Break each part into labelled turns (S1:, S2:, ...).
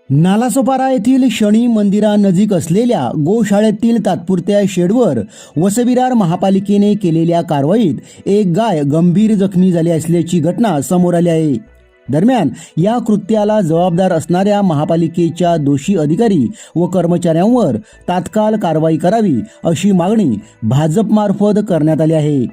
S1: नालासोपारा येथील शनी मंदिरानजीक असलेल्या गोशाळेतील तात्पुरत्या शेडवर वसविरार महापालिकेने केलेल्या कारवाईत एक गाय गंभीर जखमी झाली असल्याची घटना समोर आली आहे। दरम्यान या कृत्याला जबाबदार असणाऱ्या महापालिकेच्या दोषी अधिकारी व कर्मचाऱ्यांवर तात्काळ कारवाई करावी अशी मागणी भाजपमार्फत करण्यात आली आहे।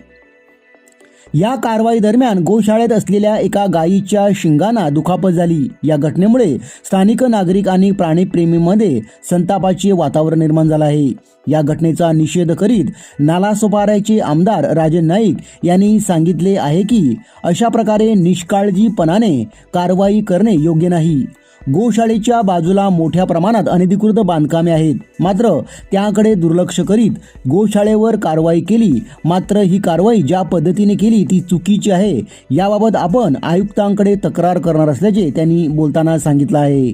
S1: या कारवाई दरम्यान गोशाळेत असलेल्या एका गायीच्या शिंगांना दुखापत झाली। या घटनेमुळे स्थानिक नागरिक आणि प्राणीप्रेमींमध्ये संतापाचे वातावरण निर्माण झाले आहे। या घटनेचा निषेध करीत नालासोपाऱ्याचे आमदार राजन नाईक यांनी सांगितले आहे की अशा प्रकारे निष्काळजीपणाने कारवाई करणे योग्य नाही। गोशाळेच्या बाजूला मोठ्या प्रमाणात अनधिकृत बांधकामे आहेत, मात्र त्याकडे दुर्लक्ष करीत गोशाळेवर कारवाई केली। मात्र ही कारवाई ज्या पद्धतीने केली ती चुकीची आहे। याबाबत आपण आयुक्तांकडे तक्रार करणार असल्याचे त्यांनी बोलताना सांगितलं आहे।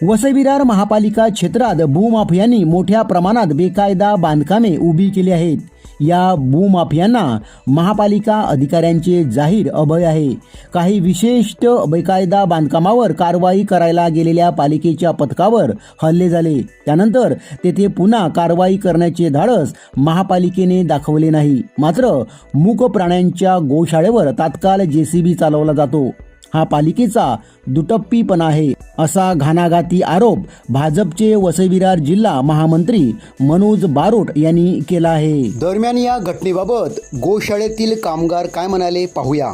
S1: वसईविरार महापालिका क्षेत्रात भूमाफियांनी मोठ्या प्रमाणात बेकायदा बांधकामे उभी केली आहेत। या भूमाफियांना महापालिका अधिकाऱ्यांचे जाहीर अभय आहे। काही विशिष्ट बेकायदा बांधकामावर कारवाई करायला गेलेल्या पालिकेच्या पथकावर हल्ले झाले। त्यानंतर तेथे पुन्हा कारवाई करण्याचे धाडस महापालिकेने दाखवले नाही। मात्र मूक प्राण्यांच्या गोशाळेवर तात्काळ जेसीबी चालवला जातो। हा पालिकेचा दुटप्पीपणा आहे, असा घाणाघाती आरोप भाजपचे वसईविरार जिल्हा महामंत्री मनोज बारोट यांनी केला आहे। दरम्यान या घटनेबाबत गोशाळेतील कामगार काय म्हणाले पाहूया।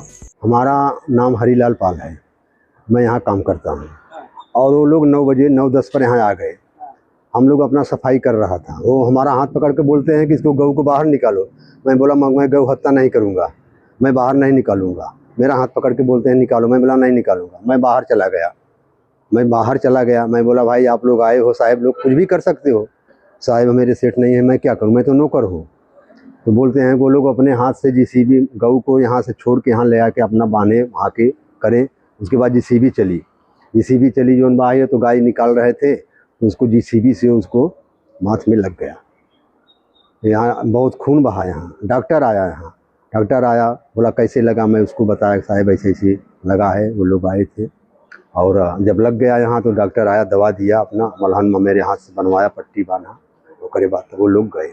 S2: हमारा नाम हरीलाल पाल है, मैं यहाँ काम करता हूँ और वो लोग 9 बजे 9:10 पर यहाँ आ गए। हम लोग अपना सफाई कर रहा था, वो हमारा हाथ पकड़ के बोलते हैं कि इसको गऊ को बाहर निकालो। मैं बोला मैं गऊ हत्या नहीं करूँगा, मैं बाहर नहीं निकालूंगा। मेरा हाथ पकड़ के बोलते हैं निकालो, मैं बोला नहीं निकालूंगा। मैं बाहर चला गया। मैं बोला भाई आप लोग आए हो, साहब लोग कुछ भी कर सकते हो, साहब मेरे सेठ नहीं है, मैं क्या करूं, मैं तो नौकर हूँ। तो बोलते हैं वो लोग अपने हाथ से जेसीबी गऊ को यहाँ से छोड़ के यहाँ ले आके अपना बांधे वहाँ के करें। उसके बाद जेसीबी चली जो बाहर तो गाय निकाल रहे थे, तो उसको जेसीबी से उसको माथ में लग गया। यहाँ बहुत खून बहा। यहाँ डॉक्टर आया, बोला कैसे लगा, मैं उसको बताया साहब ऐसे ऐसे लगा है। वो लोग आए थे और जब लग गया यहाँ तो डॉक्टर आया, दवा दिया, अपना मलहन मेरे हाथ से बनवाया, पट्टी बांधा, वो करे बात वो लोग गए।